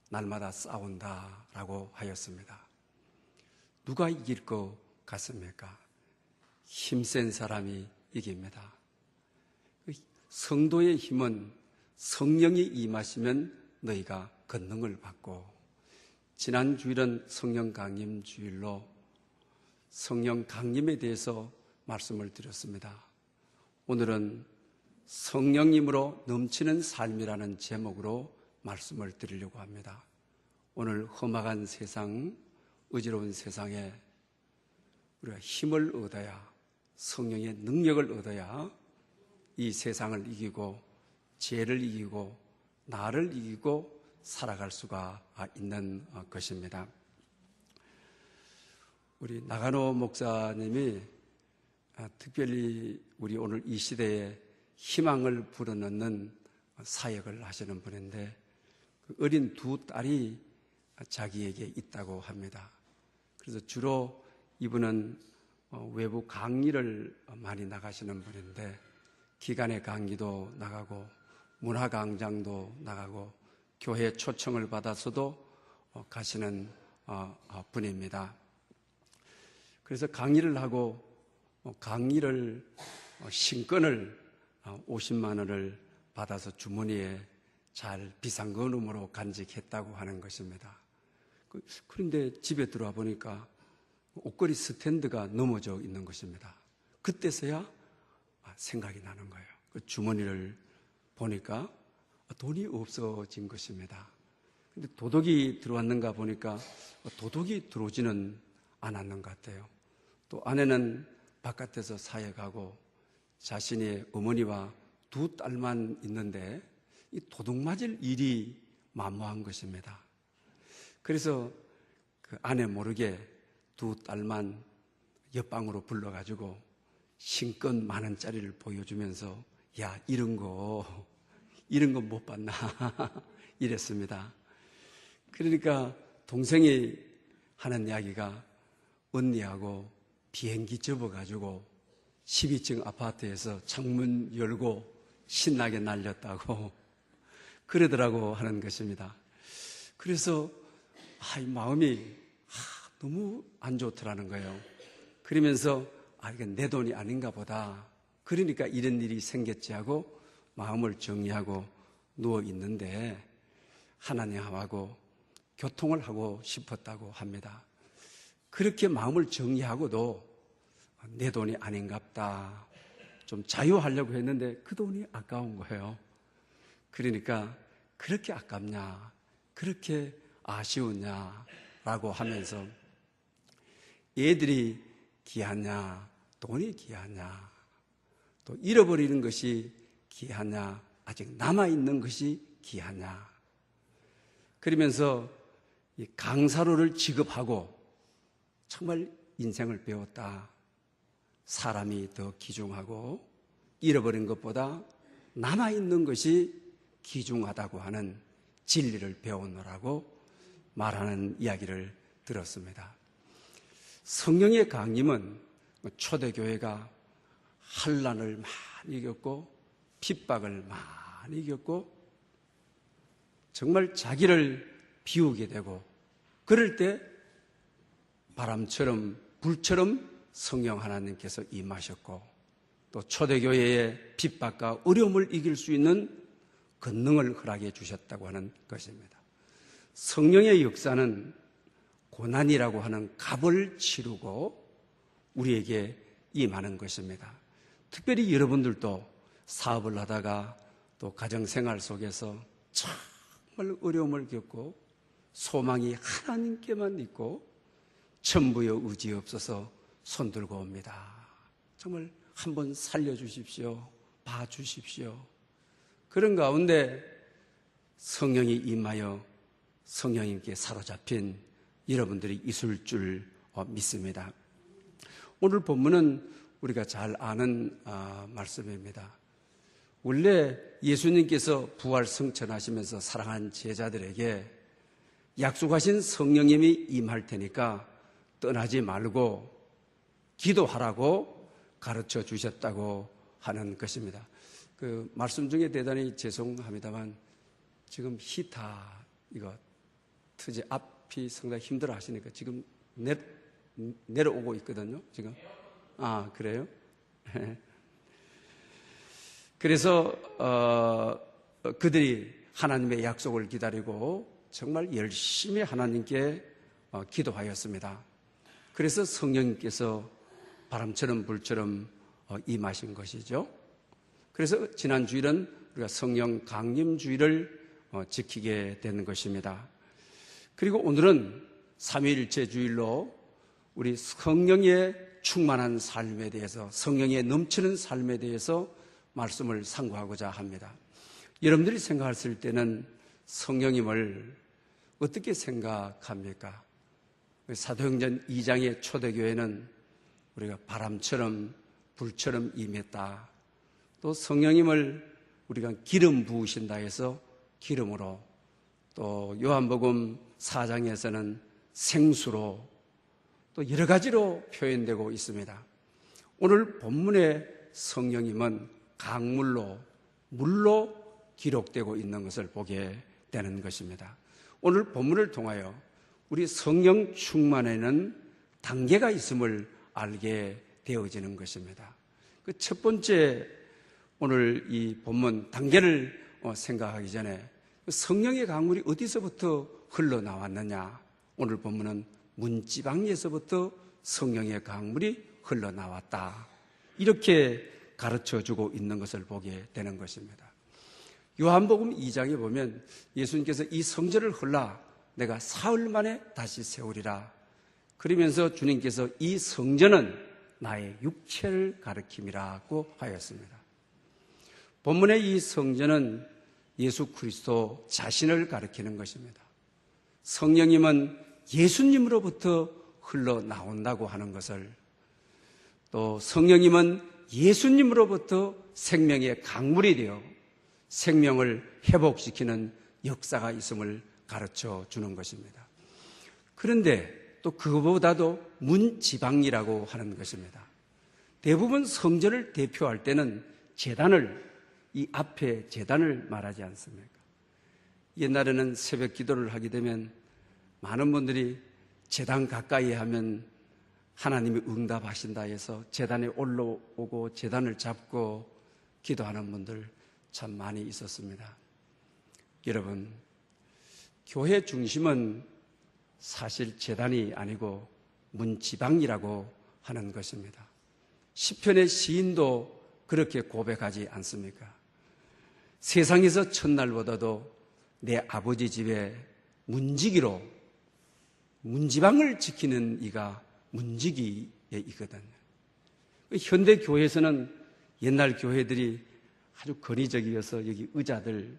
날마다 싸운다라고 하였습니다. 누가 이길 것 같습니까? 힘센 사람이 이깁니다. 성도의 힘은 성령이 임하시면 너희가 권능을 받고, 지난 주일은 성령 강림 주일로 성령 강림에 대해서 말씀을 드렸습니다. 오늘은 성령님으로 넘치는 삶이라는 제목으로 말씀을 드리려고 합니다. 오늘 험악한 세상, 어지러운 세상에 우리가 힘을 얻어야, 성령의 능력을 얻어야 이 세상을 이기고 죄를 이기고 나를 이기고 살아갈 수가 있는 것입니다. 우리 나가노 목사님이 특별히 우리 오늘 이 시대에 희망을 불어넣는 사역을 하시는 분인데, 어린 두 딸이 자기에게 있다고 합니다. 그래서 주로 이분은 외부 강의를 많이 나가시는 분인데, 기간의 강의도 나가고 문화 강장도 나가고 교회 초청을 받아서도 가시는 분입니다. 그래서 강의를 하고 강의를 신권을 50만 원을 받아서 주머니에 잘 비상금으로 간직했다고 하는 것입니다. 그런데 집에 들어와 보니까 옷걸이 스탠드가 넘어져 있는 것입니다. 그때서야 생각이 나는 거예요. 그 주머니를 보니까 돈이 없어진 것입니다. 근데 도둑이 들어왔는가 보니까 도둑이 들어오지는 않았는 것 같아요. 또 아내는 바깥에서 사역하고 자신의 어머니와 두 딸만 있는데 이 도둑 맞을 일이 만무한 것입니다. 그래서 그 아내 모르게 두 딸만 옆방으로 불러가지고 신권 10,000원짜리를 보여주면서 야, 이런 거 못 봤나 이랬습니다. 그러니까 동생이 하는 이야기가 언니하고 비행기 접어가지고 12층 아파트에서 창문 열고 신나게 날렸다고 그러더라고 하는 것입니다. 그래서 마음이 너무 안 좋더라는 거예요. 그러면서 이건 내 돈이 아닌가 보다. 그러니까 이런 일이 생겼지 하고 마음을 정리하고 누워 있는데 하나님하고 교통을 하고 싶었다고 합니다. 그렇게 마음을 정리하고도 내 돈이 아닌갑다. 좀 자유하려고 했는데 그 돈이 아까운 거예요. 그러니까 그렇게 아깝냐, 그렇게 아쉬웠냐라고 하면서 애들이 귀하냐, 돈이 귀하냐, 또 잃어버리는 것이 귀하냐, 아직 남아있는 것이 귀하냐. 그러면서 이 강사로를 지급하고 정말 인생을 배웠다. 사람이 더 귀중하고 잃어버린 것보다 남아있는 것이 귀중하다고 하는 진리를 배우느라고 말하는 이야기를 들었습니다. 성령의 강림은 초대교회가 환난을 많이 겪고 핍박을 많이 겪고 정말 자기를 비우게 되고 그럴 때 바람처럼 불처럼 성령 하나님께서 임하셨고 또 초대교회의 핍박과 어려움을 이길 수 있는 권능을 허락해 주셨다고 하는 것입니다. 성령의 역사는 고난이라고 하는 값을 치르고 우리에게 임하는 것입니다. 특별히 여러분들도 사업을 하다가 또 가정생활 속에서 정말 어려움을 겪고 소망이 하나님께만 있고 천부의 의지 없어서 손들고 옵니다. 정말 한번 살려주십시오. 봐주십시오. 그런 가운데 성령이 임하여 성령님께 사로잡힌 여러분들이 있을 줄 믿습니다. 오늘 본문은 우리가 잘 아는 말씀입니다. 원래 예수님께서 부활 성천하시면서 사랑한 제자들에게 약속하신 성령님이 임할 테니까 떠나지 말고 기도하라고 가르쳐 주셨다고 하는 것입니다. 그 말씀 중에 대단히 죄송합니다만 지금 히타 이거 서재 앞이 상당히 힘들어 하시니까 지금 내려오고 있거든요, 지금. 아, 그래요? 그래서, 그들이 하나님의 약속을 기다리고 정말 열심히 하나님께 기도하였습니다. 그래서 성령님께서 바람처럼 불처럼 임하신 것이죠. 그래서 지난 주일은 우리가 성령 강림주일을 지키게 되는 것입니다. 그리고 오늘은 삼위일체 주일로 우리 성령의 충만한 삶에 대해서, 성령의 넘치는 삶에 대해서 말씀을 상고하고자 합니다. 여러분들이 생각했을 때는 성령님을 어떻게 생각합니까? 사도행전 2장의 초대교회는 우리가 바람처럼 불처럼 임했다. 또 성령님을 우리가 기름 부으신다 해서 기름으로, 또 요한복음 4장에서는 생수로, 또 여러 가지로 표현되고 있습니다. 오늘 본문의 성령님은 강물로, 물로 기록되고 있는 것을 보게 되는 것입니다. 오늘 본문을 통하여 우리 성령 충만에는 단계가 있음을 알게 되어지는 것입니다. 그 첫 번째, 오늘 이 본문 단계를 생각하기 전에 성령의 강물이 어디서부터 흘러나왔느냐? 오늘 본문은 문지방에서부터 성령의 강물이 흘러나왔다. 이렇게 가르쳐주고 있는 것을 보게 되는 것입니다. 요한복음 2장에 보면 예수님께서 이 성전을 헐라 내가 사흘 만에 다시 세우리라. 그러면서 주님께서 이 성전은 나의 육체를 가리킴이라고 하였습니다. 본문의 이 성전은 예수 그리스도 자신을 가리키는 것입니다. 성령님은 예수님으로부터 흘러나온다고 하는 것을, 또 성령님은 예수님으로부터 생명의 강물이 되어 생명을 회복시키는 역사가 있음을 가르쳐 주는 것입니다. 그런데 또 그거보다도 문지방이라고 하는 것입니다. 대부분 성전을 대표할 때는 제단을, 이 앞에 제단을 말하지 않습니까? 옛날에는 새벽 기도를 하게 되면 많은 분들이 제단 가까이 하면 하나님이 응답하신다 해서 제단에 올라오고 제단을 잡고 기도하는 분들 참 많이 있었습니다. 여러분, 교회 중심은 사실 제단이 아니고 문지방이라고 하는 것입니다. 시편의 시인도 그렇게 고백하지 않습니까? 세상에서 첫날보다도 내 아버지 집에 문지기로, 문지방을 지키는 이가 문지기에 있거든요. 현대 교회에서는 옛날 교회들이 아주 건의적이어서 여기 의자들,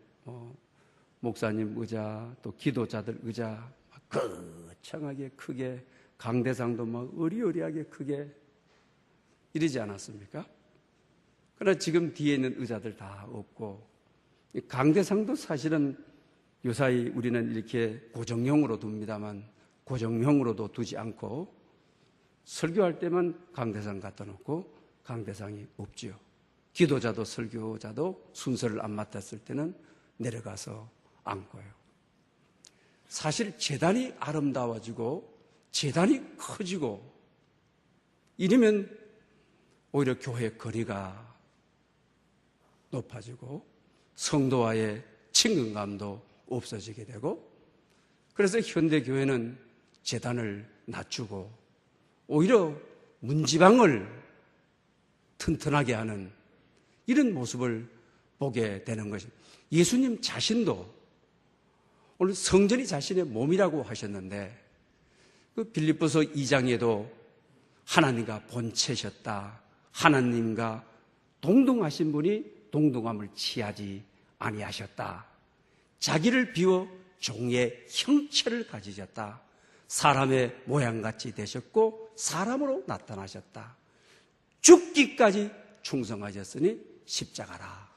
목사님 의자, 또 기도자들 의자 거창하게 크게, 강대상도 막 어리어리하게 크게 이러지 않았습니까? 그러나 지금 뒤에 있는 의자들 다 없고, 강대상도 사실은 요사이 우리는 이렇게 고정형으로 둡니다만 고정형으로도 두지 않고 설교할 때만 강대상 갖다 놓고 강대상이 없지요. 기도자도 설교자도 순서를 안 맡았을 때는 내려가서 앉고요. 사실 제단이 아름다워지고 제단이 커지고 이러면 오히려 교회 거리가 높아지고 성도와의 친근감도 없어지게 되고, 그래서 현대 교회는 제단을 낮추고 오히려 문지방을 튼튼하게 하는 이런 모습을 보게 되는 것입니다. 예수님 자신도 오늘 성전이 자신의 몸이라고 하셨는데, 그 빌립보서 2장에도 하나님과 본체셨다, 하나님과 동등하신 분이 동등함을 취하지 아니하셨다, 자기를 비워 종의 형체를 가지셨다, 사람의 모양같이 되셨고 사람으로 나타나셨다, 죽기까지 충성하셨으니 십자가라.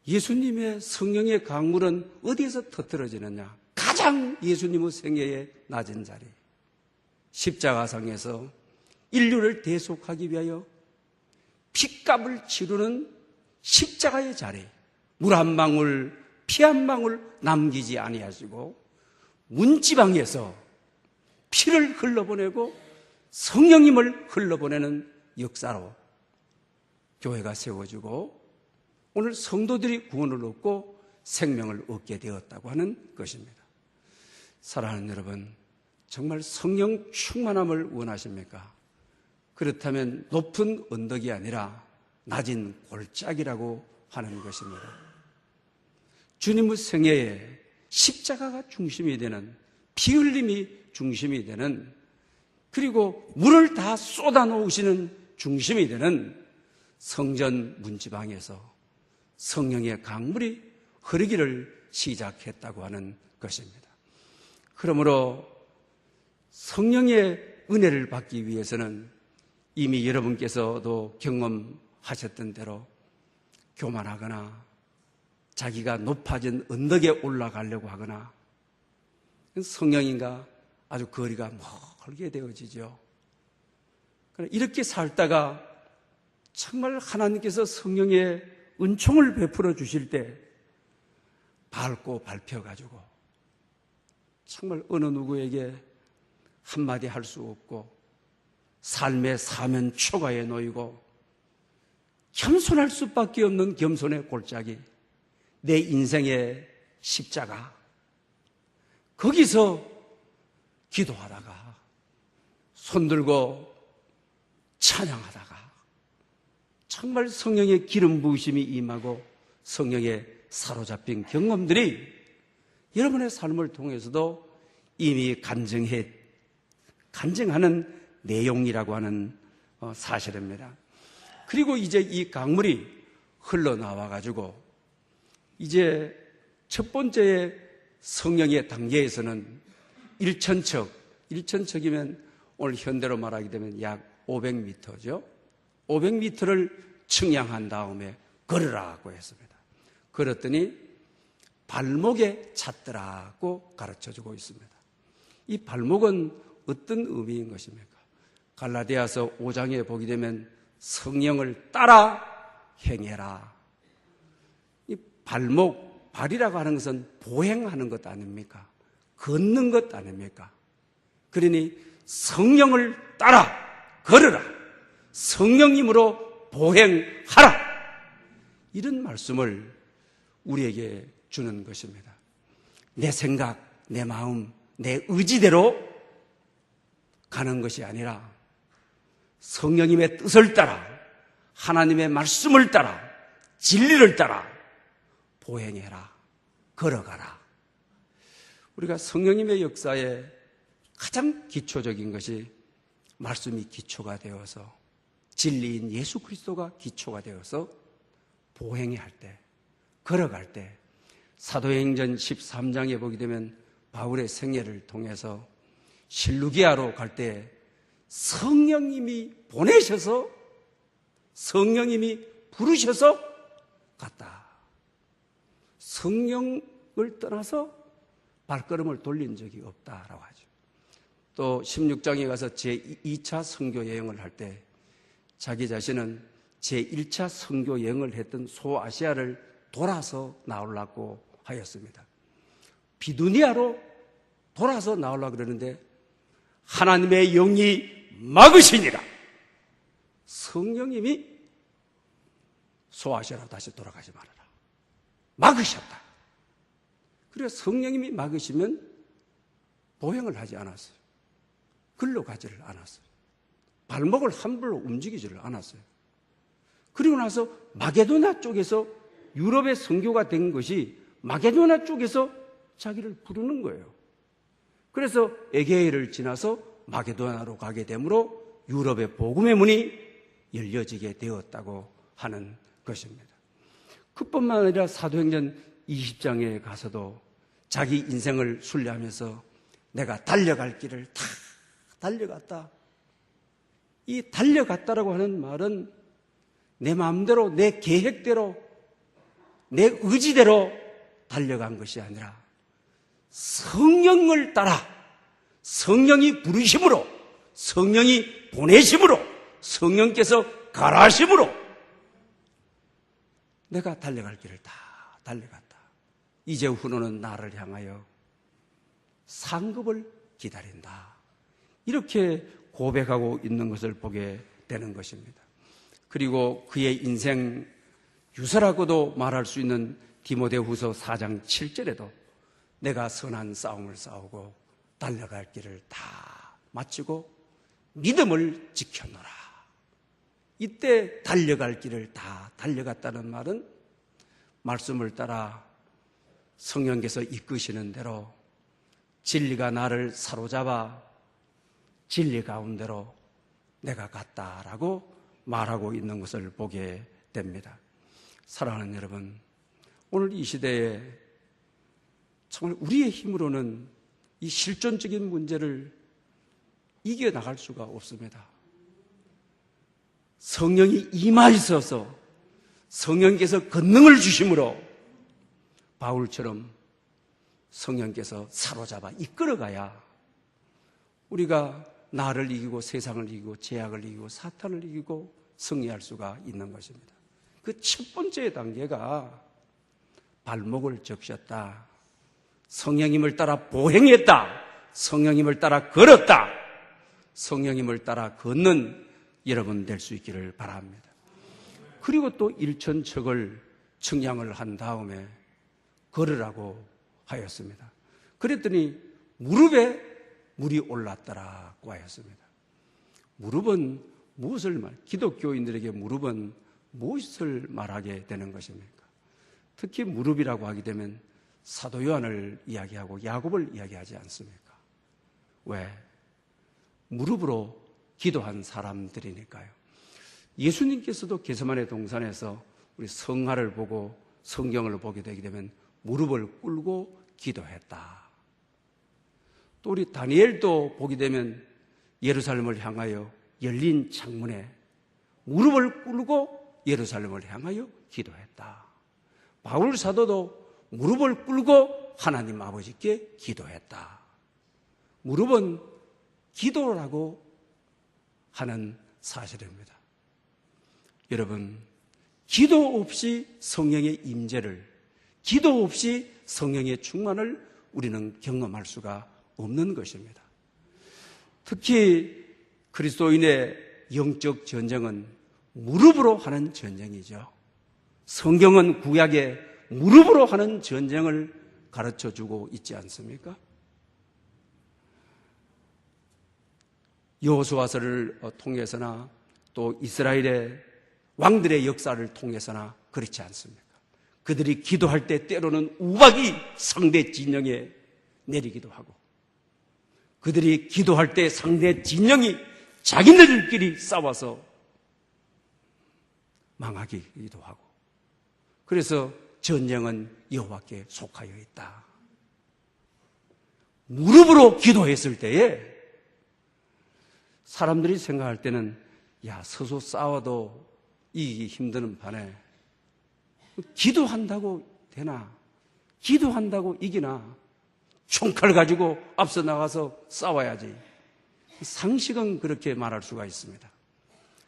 예수님의 성령의 강물은 어디에서 터뜨려지느냐? 가장 예수님의 생애의 낮은 자리, 십자가상에서 인류를 대속하기 위하여 핏값을 치르는 십자가의 자리, 물 한 방울 피 한 방울 남기지 아니하시고 문지방에서 피를 흘러보내고 성령님을 흘러보내는 역사로 교회가 세워지고 오늘 성도들이 구원을 얻고 생명을 얻게 되었다고 하는 것입니다. 사랑하는 여러분, 정말 성령 충만함을 원하십니까? 그렇다면 높은 언덕이 아니라 낮은 골짜기라고 하는 것입니다. 주님의 생애에 십자가가 중심이 되는, 피 흘림이 중심이 되는, 그리고 물을 다 쏟아놓으시는 중심이 되는 성전 문지방에서 성령의 강물이 흐르기를 시작했다고 하는 것입니다. 그러므로 성령의 은혜를 받기 위해서는 이미 여러분께서도 경험하셨던 대로 교만하거나 자기가 높아진 언덕에 올라가려고 하거나 성령인가 아주 거리가 멀게 되어지죠. 이렇게 살다가 정말 하나님께서 성령의 은총을 베풀어 주실 때 밟고 밟혀가지고 정말 어느 누구에게 한마디 할 수 없고 삶의 사면 초가에 놓이고 겸손할 수밖에 없는 겸손의 골짜기, 내 인생의 십자가, 거기서 기도하다가 손들고 찬양하다가 정말 성령의 기름 부으심이 임하고 성령에 사로잡힌 경험들이 여러분의 삶을 통해서도 이미 간증하는 내용이라고 하는 사실입니다. 그리고 이제 이 강물이 흘러나와가지고 이제 첫 번째 성령의 단계에서는 1천척이면 오늘 현대로 말하게 되면 약 500m죠. 500m를 측량한 다음에 걸으라고 했습니다. 걸었더니 발목에 찼더라고 가르쳐주고 있습니다. 이 발목은 어떤 의미인 것입니까? 갈라디아서 5장에 보게 되면 성령을 따라 행해라. 이 발이라고 하는 것은 보행하는 것 아닙니까? 걷는 것 아닙니까? 그러니 성령을 따라 걸으라. 성령님으로 보행하라. 이런 말씀을 우리에게 주는 것입니다. 내 생각, 내 마음, 내 의지대로 가는 것이 아니라 성령님의 뜻을 따라, 하나님의 말씀을 따라, 진리를 따라 보행해라, 걸어가라. 우리가 성령님의 역사에 가장 기초적인 것이 말씀이 기초가 되어서, 진리인 예수 그리스도가 기초가 되어서 보행해야 할 때, 걸어갈 때, 사도행전 13장에 보게 되면 바울의 생애를 통해서 실루기아로 갈 때 성령님이 보내셔서, 성령님이 부르셔서 갔다. 성령을 떠나서 발걸음을 돌린 적이 없다라고 하죠. 또 16장에 가서 제2차 선교 여행을 할 때 자기 자신은 제1차 선교 여행을 했던 소아시아를 돌아서 나오려고 하였습니다. 비두니아로 돌아서 나오려고 그러는데 하나님의 영이 막으시니라. 성령님이 소아시아로 다시 돌아가지 말아라. 막으셨다. 그래서 성령님이 막으시면 보행을 하지 않았어요. 글로 가지를 않았어요. 발목을 함부로 움직이지를 않았어요. 그리고 나서 마게도나 쪽에서 유럽의 선교가 된 것이 마게도나 쪽에서 자기를 부르는 거예요. 그래서 에게이를 지나서 마게도나로 가게 되므로 유럽의 복음의 문이 열려지게 되었다고 하는 것입니다. 그뿐만 아니라 사도행전 20장에 가서도 자기 인생을 순례하면서 내가 달려갈 길을 다 달려갔다. 이 달려갔다라고 하는 말은 내 마음대로, 내 계획대로, 내 의지대로 달려간 것이 아니라 성령을 따라, 성령이 부르심으로, 성령이 보내심으로, 성령께서 가라심으로 내가 달려갈 길을 다 달려갔다. 이제후로는 나를 향하여 상급을 기다린다. 이렇게 고백하고 있는 것을 보게 되는 것입니다. 그리고 그의 인생 유서라고도 말할 수 있는 디모데후서 4장 7절에도 내가 선한 싸움을 싸우고 달려갈 길을 다 마치고 믿음을 지켰노라. 이때 달려갈 길을 다 달려갔다는 말은 말씀을 따라 성령께서 이끄시는 대로 진리가 나를 사로잡아 진리 가운데로 내가 갔다라고 말하고 있는 것을 보게 됩니다. 사랑하는 여러분, 오늘 이 시대에 정말 우리의 힘으로는 이 실존적인 문제를 이겨나갈 수가 없습니다. 성령이 임하셔서 성령께서 권능을 주심으로 바울처럼 성령께서 사로잡아 이끌어가야 우리가 나를 이기고 세상을 이기고 죄악을 이기고 사탄을 이기고 승리할 수가 있는 것입니다. 그 첫 번째 단계가 발목을 적셨다. 성령님을 따라 보행했다. 성령님을 따라 걸었다. 성령님을 따라 걷는 여러분 될 수 있기를 바랍니다. 그리고 또 일천척을 청량을 한 다음에 걸으라고 하였습니다. 그랬더니 무릎에 물이 올랐더라고 하였습니다. 무릎은 무엇을 기독교인들에게 무릎은 무엇을 말하게 되는 것입니까? 특히 무릎이라고 하게 되면 사도 요한을 이야기하고 야곱을 이야기하지 않습니까? 왜? 무릎으로 기도한 사람들이니까요. 예수님께서도 게세마네 동산에서 우리 성화를 보고 성경을 보게 되게 되면 무릎을 꿇고 기도했다. 또 우리 다니엘도 보게 되면 예루살렘을 향하여 열린 창문에 무릎을 꿇고 예루살렘을 향하여 기도했다. 바울 사도도 무릎을 꿇고 하나님 아버지께 기도했다. 무릎은 기도라고 하는 사실입니다. 여러분, 기도 없이 성령의 임재를, 기도 없이 성령의 충만을 우리는 경험할 수가 없는 것입니다. 특히 그리스도인의 영적 전쟁은 무릎으로 하는 전쟁이죠. 성경은 구약에 무릎으로 하는 전쟁을 가르쳐주고 있지 않습니까? 여호수아서를 통해서나 또 이스라엘의 왕들의 역사를 통해서나 그렇지 않습니까? 그들이 기도할 때 때로는 우박이 상대 진영에 내리기도 하고, 그들이 기도할 때 상대 진영이 자기네들끼리 싸워서 망하기도 하고, 그래서 전쟁은 여호와께 속하여 있다. 무릎으로 기도했을 때에 사람들이 생각할 때는 야, 서서 싸워도 이기기 힘드는 판에 기도한다고 되나? 기도한다고 이기나? 총칼 가지고 앞서 나가서 싸워야지. 상식은 그렇게 말할 수가 있습니다.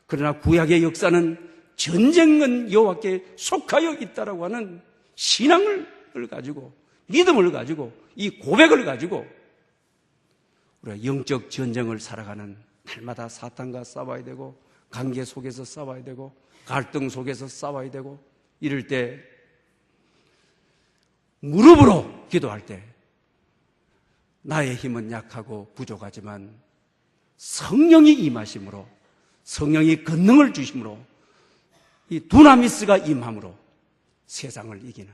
그러나 구약의 역사는 전쟁은 여호와께 속하여 있다라고 하는 신앙을 가지고, 믿음을 가지고, 이 고백을 가지고 우리가 영적 전쟁을 살아가는, 날마다 사탄과 싸워야 되고, 관계 속에서 싸워야 되고, 갈등 속에서 싸워야 되고, 이럴 때 무릎으로 기도할 때 나의 힘은 약하고 부족하지만 성령이 임하심으로, 성령이 권능을 주심으로, 이 두나미스가 임함으로 세상을 이기는,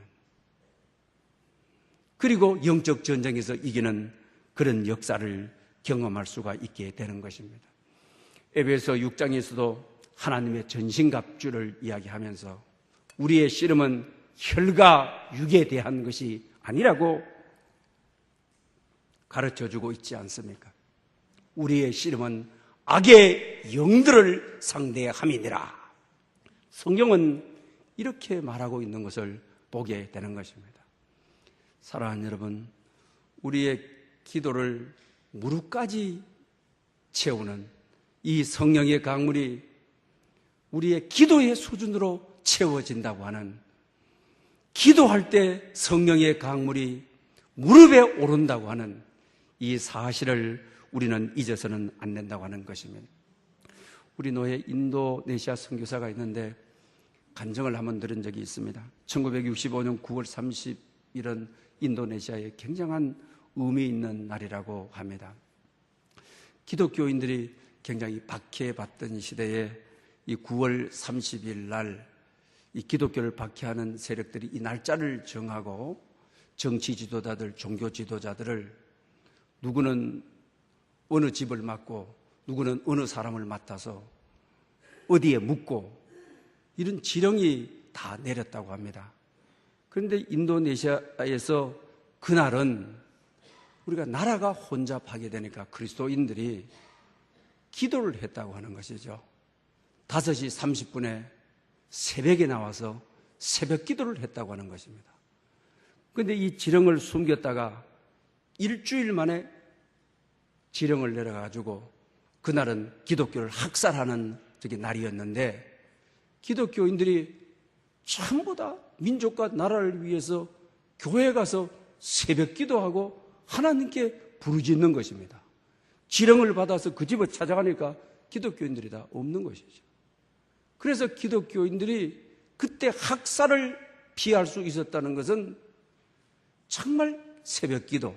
그리고 영적 전쟁에서 이기는 그런 역사를 경험할 수가 있게 되는 것입니다. 에베소 6장에서도 하나님의 전신갑주를 이야기하면서 우리의 씨름은 혈과 육에 대한 것이 아니라고 가르쳐주고 있지 않습니까? 우리의 씨름은 악의 영들을 상대함이니라. 성경은 이렇게 말하고 있는 것을 보게 되는 것입니다. 사랑하는 여러분, 우리의 기도를 무릎까지 채우는 이 성령의 강물이 우리의 기도의 수준으로 채워진다고 하는, 기도할 때 성령의 강물이 무릎에 오른다고 하는 이 사실을 우리는 잊어서는 안 된다고 하는 것입니다. 우리 노예 인도네시아 선교사가 있는데 간증을 한번 들은 적이 있습니다. 1965년 9월 30일은 인도네시아에 굉장한 의미 있는 날이라고 합니다. 기독교인들이 굉장히 박해받던 시대에 이 9월 30일 날 이 기독교를 박해하는 세력들이 이 날짜를 정하고 정치 지도자들, 종교 지도자들을 누구는 어느 집을 맡고 누구는 어느 사람을 맡아서 어디에 묻고 이런 지령이 다 내렸다고 합니다. 그런데 인도네시아에서 그날은 우리가 나라가 혼잡하게 되니까 그리스도인들이 기도를 했다고 하는 것이죠. 5시 30분에 새벽에 나와서 새벽 기도를 했다고 하는 것입니다. 그런데 이 지령을 숨겼다가 일주일 만에 지령을 내려가지고 그날은 기독교를 학살하는 날이었는데 기독교인들이 전부 다 민족과 나라를 위해서 교회에 가서 새벽 기도하고 하나님께 부르짖는 것입니다. 지령을 받아서 그 집을 찾아가니까 기독교인들이 다 없는 것이죠. 그래서 기독교인들이 그때 학살을 피할 수 있었다는 것은 정말 새벽 기도,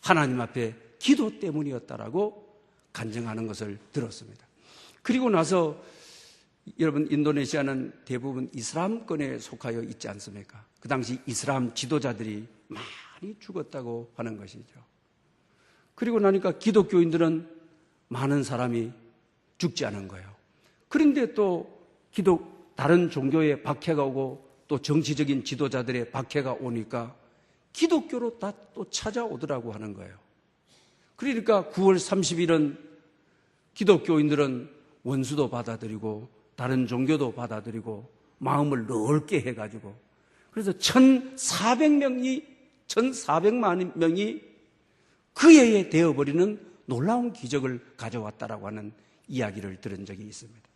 하나님 앞에 기도 때문이었다라고 간증하는 것을 들었습니다. 그리고 나서 여러분 인도네시아는 대부분 이슬람권에 속하여 있지 않습니까? 그 당시 이슬람 지도자들이 많이 죽었다고 하는 것이죠. 그리고 나니까 기독교인들은 많은 사람이 죽지 않은 거예요. 그런데 또 다른 종교의 박해가 오고 또 정치적인 지도자들의 박해가 오니까 기독교로 다 또 찾아오더라고 하는 거예요. 그러니까 9월 30일은 기독교인들은 원수도 받아들이고 다른 종교도 받아들이고 마음을 넓게 해가지고 그래서 1,400만 명이 그 해에 되어버리는 놀라운 기적을 가져왔다라고 하는 이야기를 들은 적이 있습니다.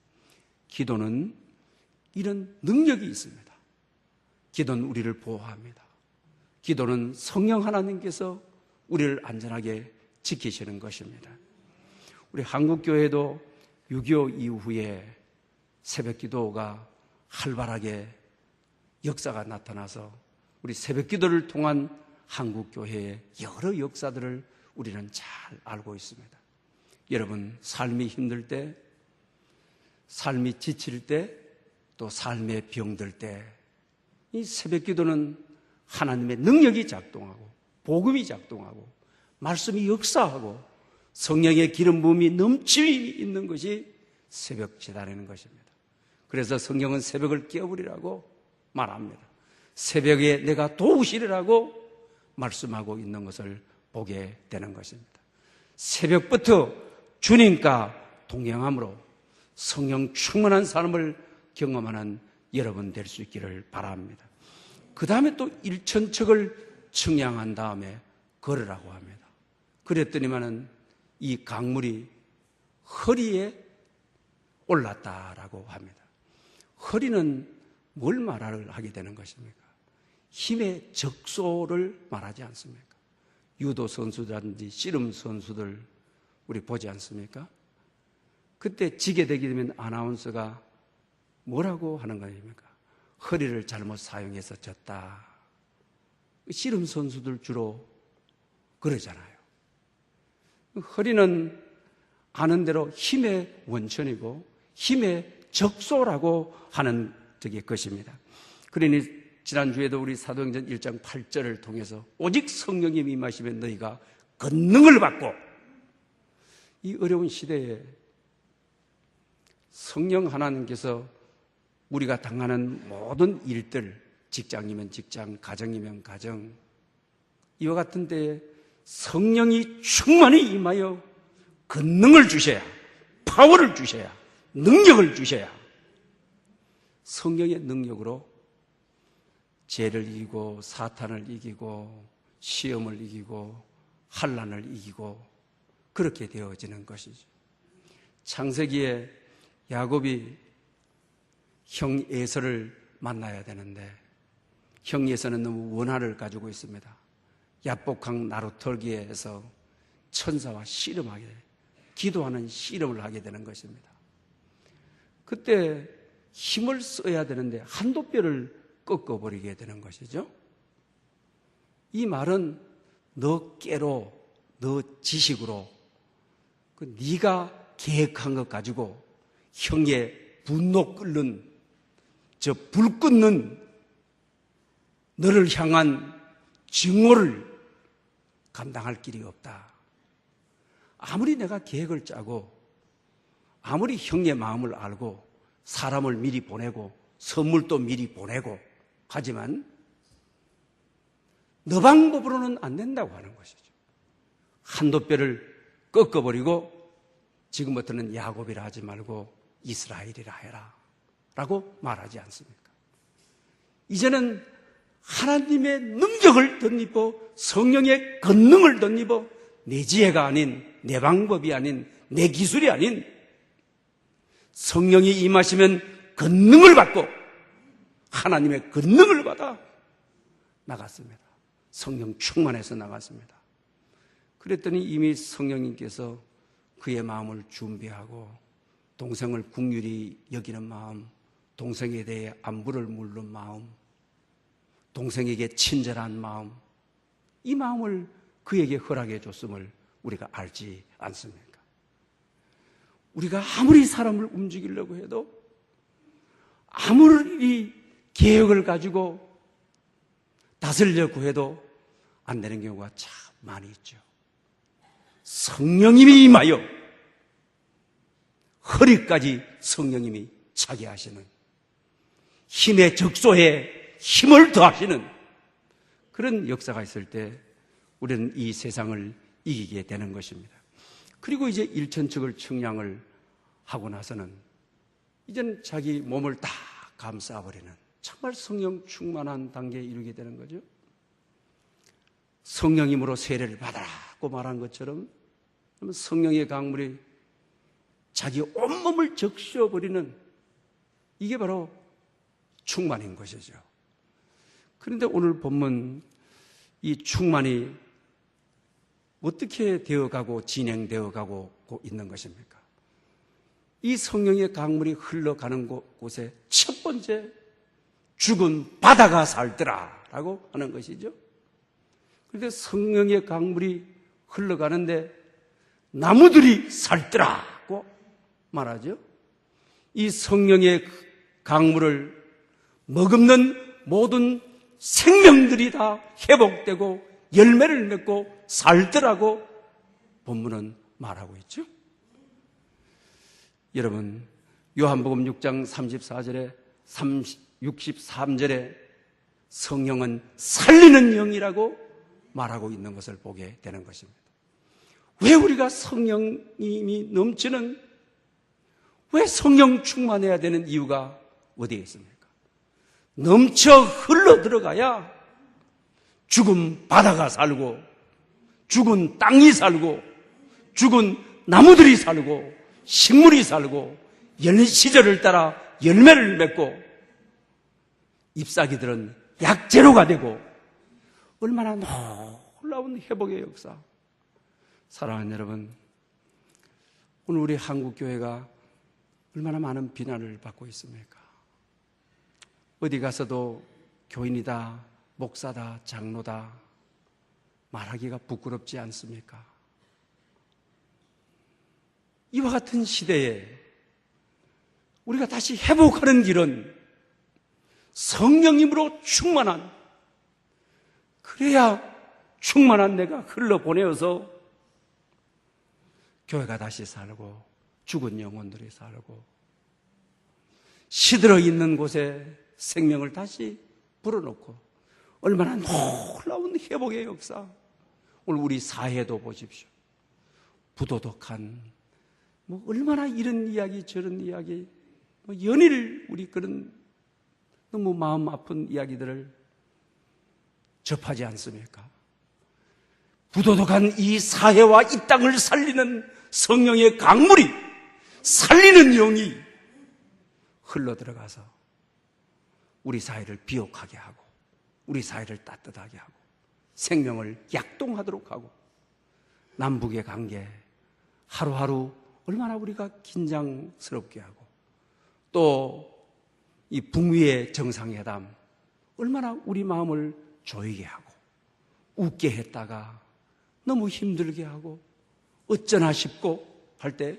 기도는 이런 능력이 있습니다. 기도는 우리를 보호합니다. 기도는 성령 하나님께서 우리를 안전하게 지키시는 것입니다. 우리 한국교회도 6.25 이후에 새벽 기도가 활발하게 역사가 나타나서 우리 새벽 기도를 통한 한국교회의 여러 역사들을 우리는 잘 알고 있습니다. 여러분, 삶이 힘들 때, 삶이 지칠 때, 또 삶에 병들 때, 이 새벽 기도는 하나님의 능력이 작동하고, 복음이 작동하고, 말씀이 역사하고, 성령의 기름 부음이 넘침이 있는 것이 새벽 기도라는 것입니다. 그래서 성경은 새벽을 깨우리라고 말합니다. 새벽에 내가 도우시리라고 말씀하고 있는 것을 보게 되는 것입니다. 새벽부터 주님과 동행함으로 성령 충만한 삶을 경험하는 여러분 될 수 있기를 바랍니다. 그 다음에 또 1,000척을 청량한 다음에 걸으라고 합니다. 그랬더니만은 이 강물이 허리에 올랐다라고 합니다. 허리는 뭘 하게 되는 것입니까? 힘의 적소를 말하지 않습니까? 유도 선수라든지 씨름 선수들 우리 보지 않습니까? 그때 지게 되게 되면 아나운서가 뭐라고 하는 것입니까? 허리를 잘못 사용해서 졌다. 씨름 선수들 주로 그러잖아요. 허리는 아는 대로 힘의 원천이고 힘의 적소라고 하는 것입니다. 그러니 지난주에도 우리 사도행전 1장 8절을 통해서 오직 성령이 임하시면 너희가 권능을 받고 이 어려운 시대에 성령 하나님께서 우리가 당하는 모든 일들, 직장이면 직장, 가정이면 가정, 이와 같은 때에 성령이 충만히 임하여 권능을 주셔야, 파워를 주셔야, 능력을 주셔야 성령의 능력으로 죄를 이기고 사탄을 이기고 시험을 이기고 환난을 이기고 그렇게 되어지는 것이죠. 창세기에 야곱이 형 에서를 만나야 되는데 형리에서는 너무 원한을 가지고 있습니다. 야복강 나루터기에서 천사와 씨름하게, 기도하는 씨름을 하게 되는 것입니다. 그때 힘을 써야 되는데 한도뼈를 꺾어버리게 되는 것이죠. 이 말은 너 깨로, 너 지식으로 네가 계획한 것 가지고 형의 분노 끓는, 저 불 끓는 너를 향한 증오를 감당할 길이 없다. 아무리 내가 계획을 짜고 아무리 형의 마음을 알고 사람을 미리 보내고 선물도 미리 보내고 하지만 너 방법으로는 안 된다고 하는 것이죠. 한도뼈를 꺾어버리고 지금부터는 야곱이라 하지 말고 이스라엘이라 해라 라고 말하지 않습니까? 이제는 하나님의 능력을 덧입어 성령의 권능을 덧입어 내 지혜가 아닌, 내 방법이 아닌, 내 기술이 아닌 성령이 임하시면 권능을 받고 하나님의 권능을 받아 나갔습니다. 성령 충만해서 나갔습니다. 그랬더니 이미 성령님께서 그의 마음을 준비하고 동생을 긍휼히 여기는 마음, 동생에 대해 안부를 묻는 마음, 동생에게 친절한 마음, 이 마음을 그에게 허락해 줬음을 우리가 알지 않습니까? 우리가 아무리 사람을 움직이려고 해도 아무리 계획을 가지고 다스리려고 해도 안 되는 경우가 참 많이 있죠. 성령님이 임하여 허리까지 성령님이 차게 하시는, 힘의 적소에 힘을 더하시는 그런 역사가 있을 때 우리는 이 세상을 이기게 되는 것입니다. 그리고 이제 일천측을 청량을 하고 나서는 이제는 자기 몸을 다 감싸버리는 정말 성령 충만한 단계에 이르게 되는 거죠. 성령님으로 세례를 받아라고 말한 것처럼 성령의 강물이 자기 온몸을 적셔버리는, 이게 바로 충만인 것이죠. 그런데 오늘 본문 이 충만이 어떻게 되어가고 진행되어 가고 있는 것입니까? 이 성령의 강물이 흘러가는 곳에 첫 번째 죽은 바다가 살더라 라고 하는 것이죠. 그런데 성령의 강물이 흘러가는데 나무들이 살더라고 말하죠. 이 성령의 강물을 머금는 모든 생명들이 다 회복되고 열매를 맺고 살더라고 본문은 말하고 있죠. 여러분, 요한복음 6장 34절에 63절에 성령은 살리는 영이라고 말하고 있는 것을 보게 되는 것입니다. 왜 우리가 성령님이 넘치는, 왜 성령 충만해야 되는 이유가 어디에 있습니까? 넘쳐 흘러 들어가야 죽은 바다가 살고 죽은 땅이 살고 죽은 나무들이 살고 식물이 살고 시절을 따라 열매를 맺고 잎사귀들은 약재료가 되고 얼마나 놀라운 회복의 역사. 사랑하는 여러분, 오늘 우리 한국교회가 얼마나 많은 비난을 받고 있습니까? 어디 가서도 교인이다, 목사다, 장로다 말하기가 부끄럽지 않습니까? 이와 같은 시대에 우리가 다시 회복하는 길은 성령님으로 충만한, 그래야 충만한 내가 흘러보내어서 교회가 다시 살고 죽은 영혼들이 살고 시들어 있는 곳에 생명을 다시 불어넣고 얼마나 놀라운 회복의 역사. 오늘 우리 사회도 보십시오. 부도덕한 얼마나 이런 이야기 저런 이야기 연일 우리 그런 너무 마음 아픈 이야기들을 접하지 않습니까? 부도덕한 이 사회와 이 땅을 살리는 성령의 강물이, 살리는 영이 흘러들어가서 우리 사회를 비옥하게 하고 우리 사회를 따뜻하게 하고 생명을 약동하도록 하고 남북의 관계 하루하루 얼마나 우리가 긴장스럽게 하고 또 이 북미의 정상회담 얼마나 우리 마음을 조이게 하고 웃게 했다가 너무 힘들게 하고 어쩌나 싶고 할 때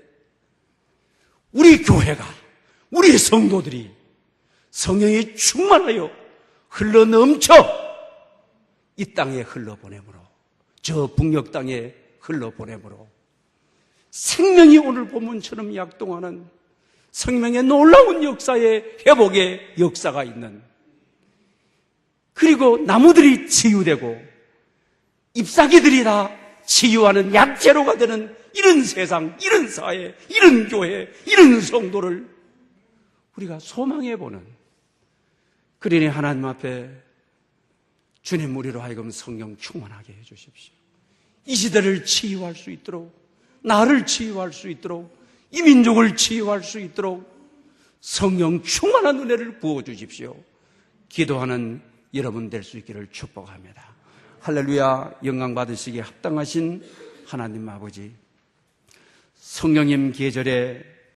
우리 교회가 우리 성도들이 성령이 충만하여 흘러넘쳐 이 땅에 흘러보내므로 저 북녘 땅에 흘러보내므로 생명이 오늘 본문처럼 약동하는 생명의 놀라운 역사의 회복의 역사가 있는 그리고 나무들이 치유되고 잎사귀들이 다 치유하는 약재로가 되는 이런 세상, 이런 사회, 이런 교회, 이런 성도를 우리가 소망해보는 그러니 하나님 앞에 주님 우리로 하여금 성령 충만하게 해주십시오. 이 시대를 치유할 수 있도록 나를 치유할 수 있도록 이 민족을 치유할 수 있도록 성령 충만한 은혜를 부어주십시오. 기도하는 여러분 될 수 있기를 축복합니다. 할렐루야. 영광 받으시기에 합당하신 하나님 아버지 성령님 계절에